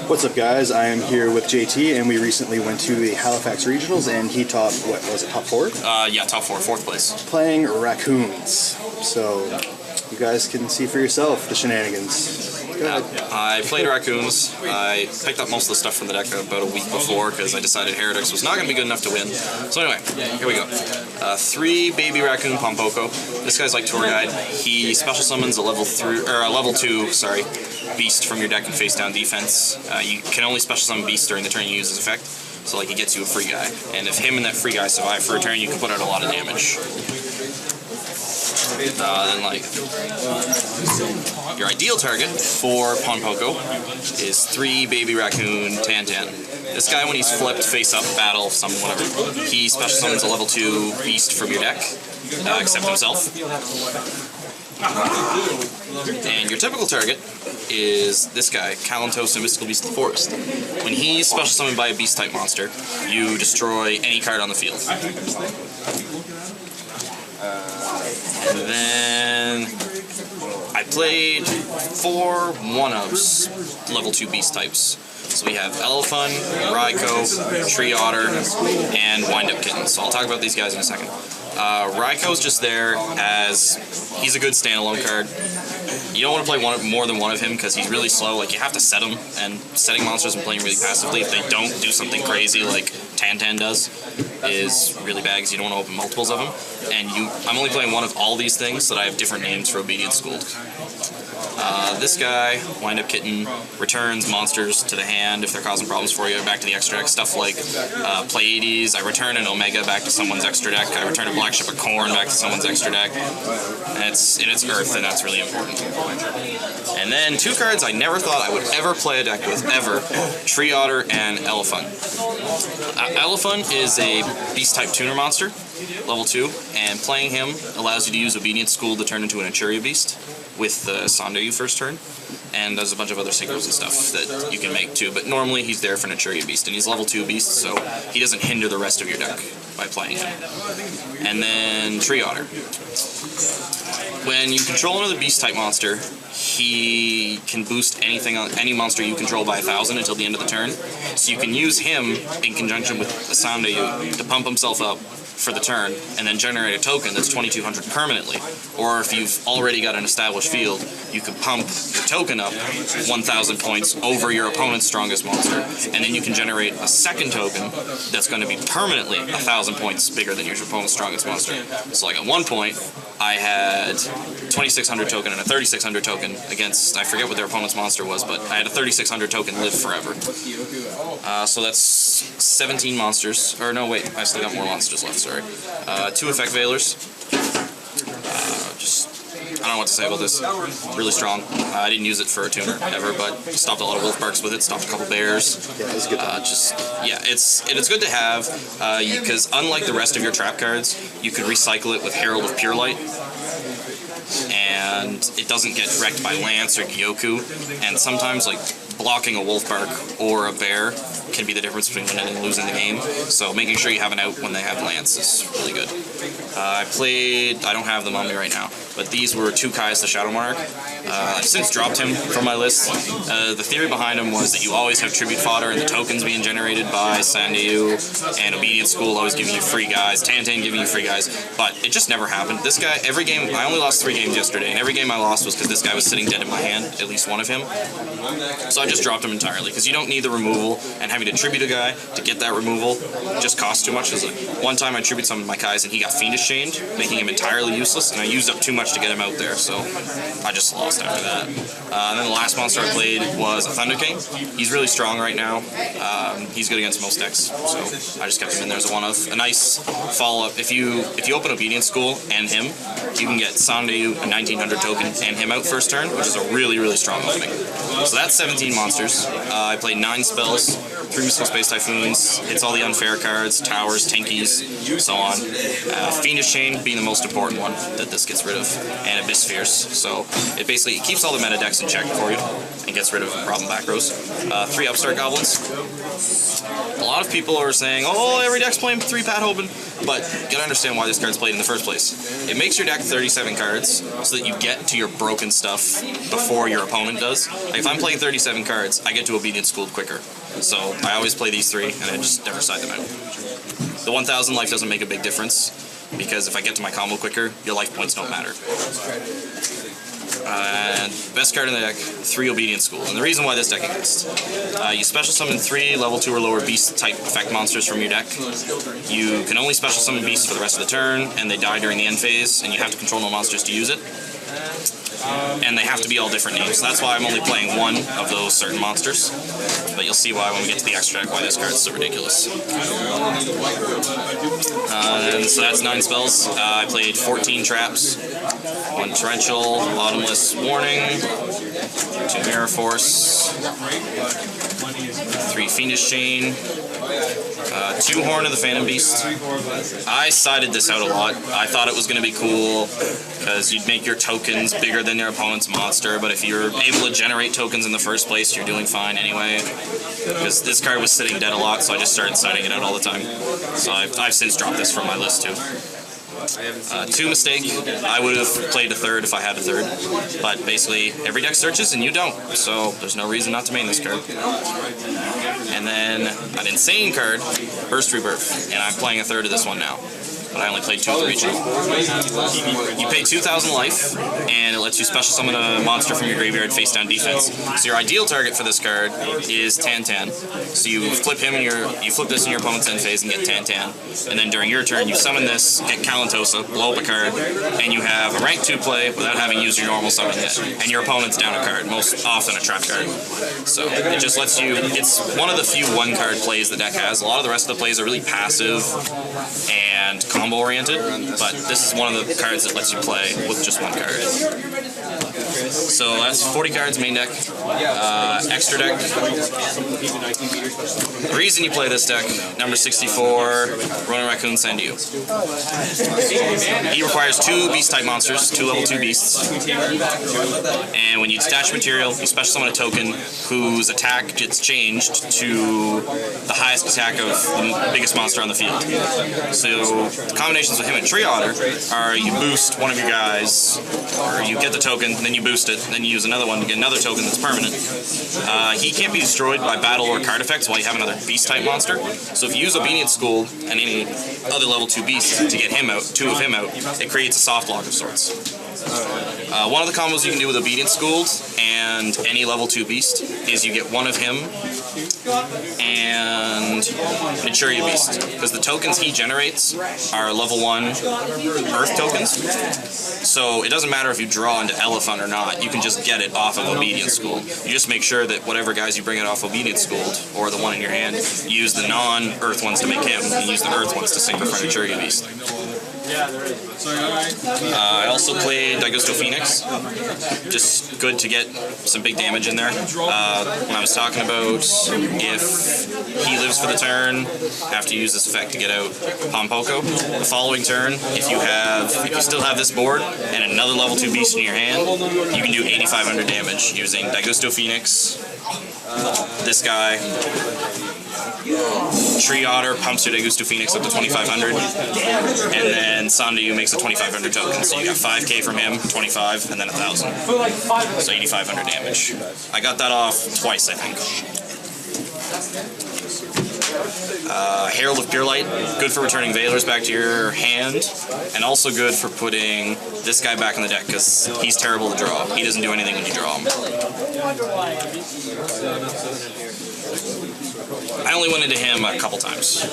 What's up, guys? I am here with JT, and we recently went to the Halifax Regionals, and he top, what was it, top 4? Yeah, top 4, 4th place. Playing Raccoons. So, you guys can see for yourself the shenanigans. I played Raccoons. I picked up most of the stuff from the deck about a week before because I decided Heretics was not going to be good enough to win. So anyway, here we go. 3 Baby Raccoon Pompoko. This guy's like tour guide. He special summons a level 2, beast from your deck and face down defense. You can only special summon beast during the turn you use his effect. So like he gets you a free guy. And if him and that free guy survive for a turn, you can put out a lot of damage. Then like your ideal target for Pompoko is 3 Baby Raccoon Tantan. This guy, when he's flipped face up, battle, summon, whatever, he special summons a level 2 beast from your deck, except himself. And your typical target is this guy, Kalantos, the Mystical Beast of the Forest. When he's special summoned by a beast type monster, you destroy any card on the field. And then I played 4 1-ofs, level 2 beast types. So we have Elephant, Raikou, Tree Otter, and Wind-Up Kitten. So I'll talk about these guys in a second. Raikou's just there as he's a good standalone card. You don't want to play more than one of him because he's really slow. Like, you have to set him, and setting monsters and playing really passively, if they don't do something crazy like Tantan does, is really bad because you don't want to open multiples of them. And I'm only playing one of all these things so that I have different names for Obedient Schooled. This guy, Wind-Up Kitten, returns monsters to the hand if they're causing problems for you, back to the extra deck. Stuff like Pleiades, I return an Omega back to someone's extra deck, I return a Black Ship of Corn back to someone's extra deck. And it's Earth, and that's really important. And then 2 cards I never thought I would ever play a deck with, ever. Tree Otter and Elephant. Elephant is a beast-type tuner monster, level 2, and playing him allows you to use Obedient School to turn into an Anchuria Beast with the Sandayu first turn, and there's a bunch of other synchros and stuff that you can make too, but normally he's there for an Anchuria Beast, and he's level 2 Beast, so he doesn't hinder the rest of your deck by playing him. And then Tree Otter. When you control another Beast-type monster, he can boost any monster you control by 1,000 until the end of the turn, so you can use him in conjunction with the Sandayu to pump himself up for the turn, and then generate a token that's 2,200 permanently. Or if you've already got an established field, you can pump your token up 1,000 points over your opponent's strongest monster, and then you can generate a second token that's going to be permanently 1,000 points bigger than your opponent's strongest monster. So like at one point, I had 2,600 token and a 3,600 token against, I forget what their opponent's monster was, but I had a 3,600 token live forever. So that's 17 monsters, or no wait, I still got more monsters left, sorry. 2 Effect Veilers. I don't know what to say about this. Really strong. I didn't use it for a tuner ever, but stopped a lot of wolf barks with it, stopped a couple bears. Yeah, it's good. It's good to have, because unlike the rest of your trap cards, you can recycle it with Herald of Pure Light, and it doesn't get wrecked by Lance or Gyoku, and sometimes like blocking a Wolfbark or a bear can be the difference between winning and losing the game, so making sure you have an out when they have Lance is really good. I don't have them on me right now, but these were 2 Kais the Shadow Monarch. I've since dropped him from my list. The theory behind him was that you always have tribute fodder and the tokens being generated by Sandayu, and Obedient School always giving you free guys, Tantan giving you free guys, but it just never happened. This guy, every game, I only lost 3 games yesterday, and every game I lost was because this guy was sitting dead in my hand, at least one of him. So I just dropped him entirely, because you don't need the removal, and having to tribute a guy to get that removal just costs too much. One time I tribute summoned my Kais and he got Fiendish Chained, making him entirely useless, and I used up too much to get him out there, so I just lost after that. And then the last monster I played was a Thunder King. He's really strong right now. He's good against most decks, so I just kept him in there as a one-of. A nice follow-up. If you open Obedient School and him, you can get Sandayu a 1,900 token and him out first turn, which is a really, really strong opening. So that's 17 monsters. I played 9 spells, 3 Mystical Space Typhoons, hits all the unfair cards, towers, Tinkies, so on. Fiendish Chain being the most important one that this gets rid of, and Abyss Spheres. So it basically keeps all the meta decks in check for you and gets rid of problem back rows. 3 Upstart Goblins. A lot of people are saying, oh, every deck's playing 3 Pat Hoban. but you gotta understand why this card's played in the first place. It makes your deck 37 cards so that you get to your broken stuff before your opponent does. Like if I'm playing 37 cards, I get to Obedient Schooled quicker. So I always play these 3, and I just never side them out. The 1,000 life doesn't make a big difference, because if I get to my combo quicker, your life points don't matter. And best card in the deck, 3 Obedient School. And the reason why this deck exists, you special summon 3 level 2 or lower beast type effect monsters from your deck. You can only special summon beasts for the rest of the turn, and they die during the end phase, and you have to control no monsters to use it. And they have to be all different names. So that's why I'm only playing 1 of those certain monsters. But you'll see why when we get to the extra deck, why this card's so ridiculous. And so that's 9 spells. I played 14 traps, 1 torrential, bottomless warning, 2 mirror force, 3 fiendish chain, 2 Horn of the Phantom Beast. I sided this out a lot. I thought it was going to be cool because you'd make your tokens bigger than your opponent's monster, but if you're able to generate tokens in the first place, you're doing fine anyway. Because this card was sitting dead a lot, so I just started siding it out all the time. So I've since dropped this from my list too. 2 mistake. I would have played a 3rd if I had a 3rd, but basically every deck searches and you don't, so there's no reason not to main this card. And then an insane card, Burst Rebirth, and I'm playing a 3rd of this one now. But I only played 2 of the regional. You pay 2,000 life, and it lets you special summon a monster from your graveyard face down defense. So your ideal target for this card is Tan. So you flip him in you flip this in your opponent's end phase and get Tan. And then during your turn, you summon this, get Kalantosa, blow up a card, and you have a rank 2 play without having used your normal summon yet. And your opponent's down a card, most often a trap card. So it just lets you. It's one of the few 1-card plays the deck has. A lot of the rest of the plays are really passive and combo oriented, but this is one of the cards that lets you play with just 1 card. So that's 40 cards main deck. Extra deck. The reason you play this deck, number 64, RACCOON send you. He requires 2 beast type monsters, 2 level 2 beasts. And when you detach material, you special summon a token whose attack gets changed to the highest attack of the biggest monster on the field. So the combinations with him and Tree Otter are you boost one of your guys, or you get the token, then you boost it, then you use another one to get another token that's permanent. He can't be destroyed by battle or card effects while you have another beast type monster. So if you use Obedient School and any other level 2 beasts to get him out, 2 of him out, it creates a soft lock of sorts. One of the combos you can do with Obedient Schooled and any level 2 beast is you get 1 of him and Manchuria Beast, because the tokens he generates are level 1 Earth tokens. So it doesn't matter if you draw into Elephant or not, you can just get it off of Obedient School. You just make sure that whatever guys you bring it off Obedient Schooled, or the one in your hand, you use the non-Earth ones to make him, and use the Earth ones to sync with Manchuria Beast. I also played Daigusto Phoenix, just good to get some big damage in there. When I was talking about if he lives for the turn, have to use this effect to get out Pompoko. The following turn, if you still have this board and another level 2 beast in your hand, you can do 8,500 damage using Daigusto Phoenix, this guy, Tree Otter pumps your Daigusto Phoenix up to 2,500, and then Sandayu makes a 2,500 token. So you got 5k from him, 25, and then 1,000. So 8,500 damage. I got that off twice, I think. Herald of Pure Light, good for returning Veilers back to your hand, and also good for putting this guy back in the deck, because he's terrible to draw. He doesn't do anything when you draw him. I only went into him a couple times.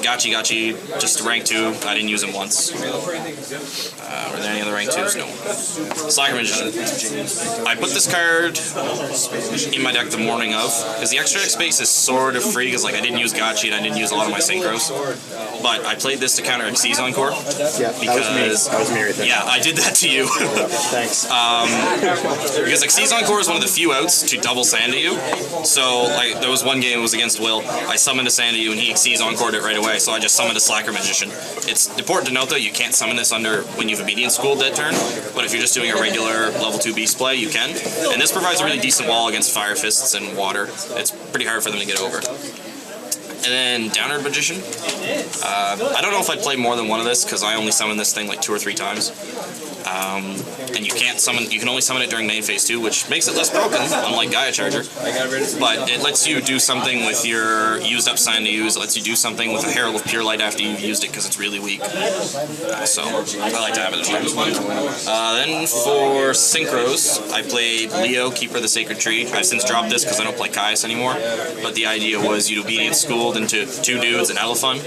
Gachi, just rank 2. I didn't use him once. Were there any other rank 2s? No. Slacker Magician. I put this card in my deck the morning of, because the extra deck space is sort of free, because like I didn't use Gachi and I didn't use a lot of my synchros. But I played this to counter Xyz Encore. Yeah, because that was me right there. Yeah, I did that to you. Thanks. Because Xyz Encore is one of the few outs to double Sandayu. So like there was one game, it was against Will. I summoned a Sandayu and he Xyz Encored it right away. So I just summoned a Slacker Magician. It's important to note though, you can't summon this under when you've Obedient Schooled that turn. But if you're just doing a regular level 2 beast play, you can. And this provides a really decent wall against Fire Fists and Water. It's pretty hard for them to get over. And then Downward Magician. I don't know if I'd play more than one of this because I only summon this thing like 2 or 3 times. And you can't summon, you can only summon it during main phase 2, which makes it less broken, unlike Gaia Charger. But it lets you do something with your used up sign to use. It lets you do something with a Herald of Pure Light after you've used it because it's really weak. So I like to have it in there. Then for Synchros, I played Leo, Keeper of the Sacred Tree. I've since dropped this because I don't play Caius anymore. But the idea was you'd Obedience Schooled into 2 dudes and Elephant.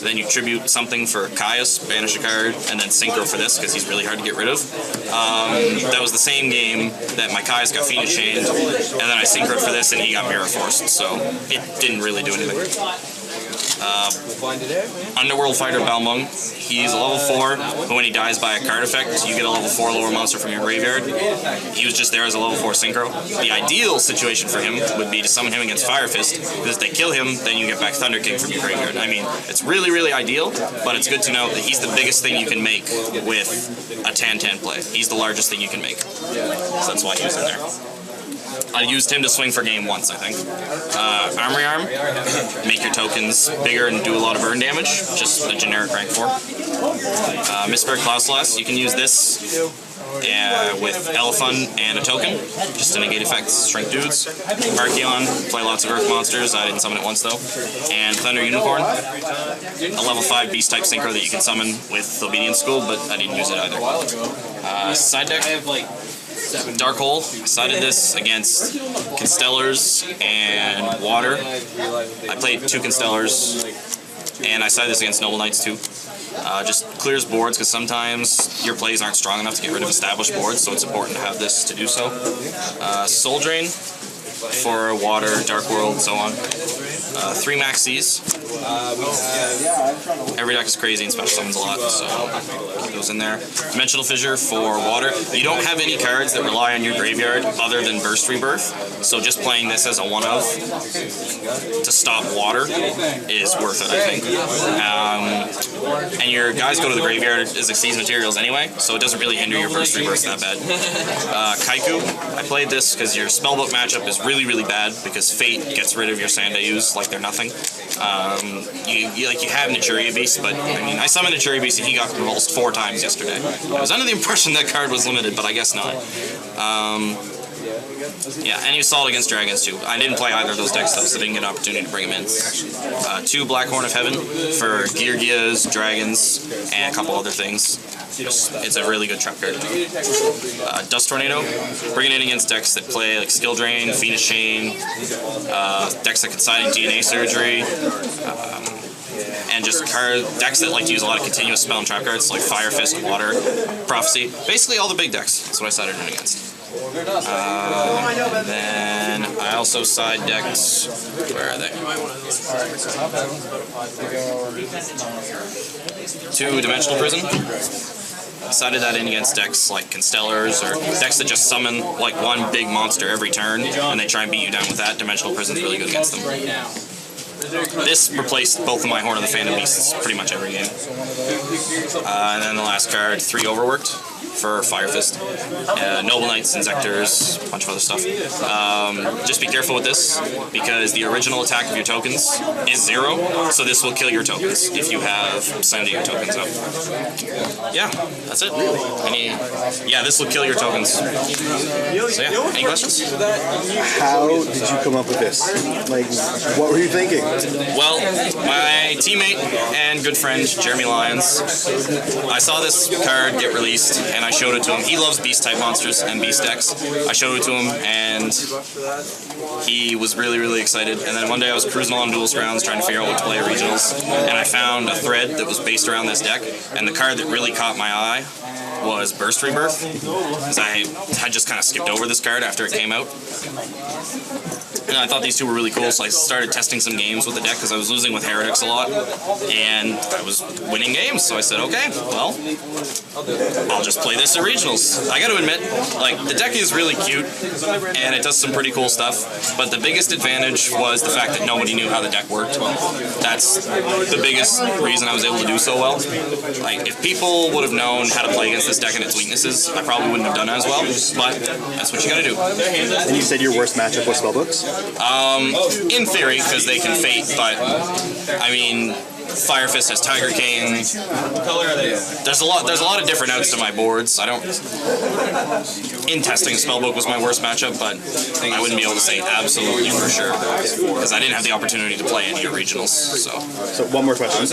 Then you tribute something for Caius, banish a card, and then Synchro for this because he's really hard to get rid of. That was the same game that my Caius got Phoenix Chained, and then I synchroed for this and he got Mirror Forced, so it didn't really do anything. Underworld Fighter Balmung, he's a level 4, but when he dies by a card effect, you get a level 4 lower monster from your graveyard. He was just there as a level 4 synchro. The ideal situation for him would be to summon him against Fire Fist, because if they kill him, then you get back Thunder King from your graveyard. I mean, it's really, really ideal, but it's good to know that he's the biggest thing you can make with a Tan-Tan play. He's the largest thing you can make. So that's why he was in there. I used him to swing for game once, I think. Armory Arm, make your tokens bigger and do a lot of burn damage, just a generic rank 4. Misspirit Cloudslash, you can use this with Elephant and a token, just to negate effects, shrink dudes. Archeon, play lots of Earth monsters, I didn't summon it once though. And Thunder Unicorn, a level 5 beast type synchro that you can summon with Obedience School, but I didn't use it either. Side deck. Dark Hole, I sided this against Constellars and Water. I played 2 Constellars, and I sided this against Noble Knights too. Just clears boards, because sometimes your plays aren't strong enough to get rid of established boards, so it's important to have this to do so. Soul Drain for Water, Dark World, so on. 3 Maxis. Every deck is crazy and special summons a lot, so keep those in there. Dimensional Fissure for Water. You don't have any cards that rely on your graveyard other than Burst Rebirth, so just playing this as a one-of to stop Water is worth it, I think. And your guys go to the graveyard as Exceeds Materials anyway, so it doesn't really hinder your Burst Rebirth that bad. Kaiku, I played this because your Spellbook matchup is really, really bad because Fate gets rid of your Sandayus like they're nothing. You have Naturia Beast, but I mean, I summoned Naturia Beast and he got repulsed 4 times yesterday. I was under the impression that card was limited, but I guess not. Yeah, and he was solid against dragons too. I didn't play either of those decks though, so I didn't get an opportunity to bring him in. 2 Black Horn of Heaven for Geargias, dragons, and a couple other things. It's a really good trap card. Dust Tornado, bringing it in against decks that play like Skill Drain, Phoenix Chain, decks that can side in DNA Surgery, and just decks that like to use a lot of continuous spell and trap cards like Fire Fist, Water, Prophecy. Basically all the big decks. That's what I sided in against. Then I also side decked. Where are they? 2 Dimensional Prison. Sided that in against decks like Constellars or decks that just summon like 1 big monster every turn and they try and beat you down with that. Dimensional Prison's really good against them. This replaced both of my Horn of the Phantom Beasts pretty much every game. And then the last card, 3 Overworked for Fire Fist. Noble Knights, Insectors, a bunch of other stuff. Just be careful with this, because the original attack of your tokens is 0, so this will kill your tokens if you have sending your tokens up. Yeah, that's it. Yeah, this will kill your tokens. So yeah, any questions? How did you come up with this? Like, what were you thinking? Well, my teammate and good friend, Jeremy Lyons, I saw this card get released, and I showed it to him. He loves beast-type monsters and beast decks. I showed it to him, and he was really, really excited. And then one day I was cruising along Duelist Grounds trying to figure out what to play at Regionals, and I found a thread that was based around this deck, and the card that really caught my eye was Burst Rebirth, because I had just kind of skipped over this card after it came out. And I thought these 2 were really cool, so I started testing some games with the deck because I was losing with Heretics a lot, and I was winning games, so I said, okay, well, I'll just play this at Regionals. I gotta admit, like, the deck is really cute, and it does some pretty cool stuff, but the biggest advantage was the fact that nobody knew how the deck worked. That's the biggest reason I was able to do so well. Like, if people would have known how to play against this deck and its weaknesses, I probably wouldn't have done as well, but that's what you gotta do. And you said your worst matchup was Spellbooks? In theory, because they can fate, but I mean, Fire Fist has Tiger King. There's a lot of different outs to my boards. I don't. In testing, Spellbook was my worst matchup, but I wouldn't be able to say absolutely for sure because I didn't have the opportunity to play any at regionals. So one more question.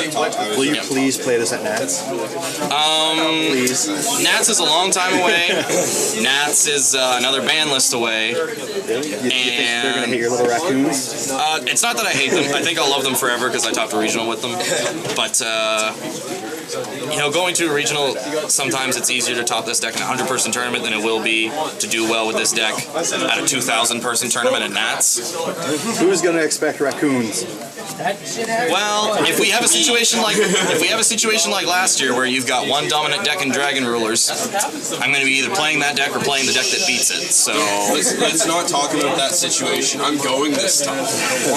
Will you please play this at Nats? Please. Nats is a long time away. Nats is another ban list away. Really? You think they're gonna hate your little raccoons? It's not that I hate them. I think I'll love them forever because I topped a regional with them. But you know, going to a regional, sometimes it's easier to top this deck in a 100-person tournament than it will be to do well with this deck at a 2,000-person tournament at Nats. Who's gonna expect raccoons? Well, if we have a situation like last year where you've got one dominant deck in Dragon Rulers, I'm going to be either playing that deck or playing the deck that beats it. So let's not talk about that situation. I'm going this time.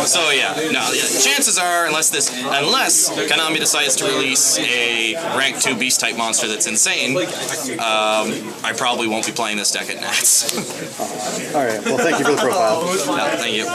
So yeah, no. Chances are, unless Konami decides to release a rank 2 beast type monster that's insane, I probably won't be playing this deck at Nats. All right. Well, thank you for the profile. No, thank you.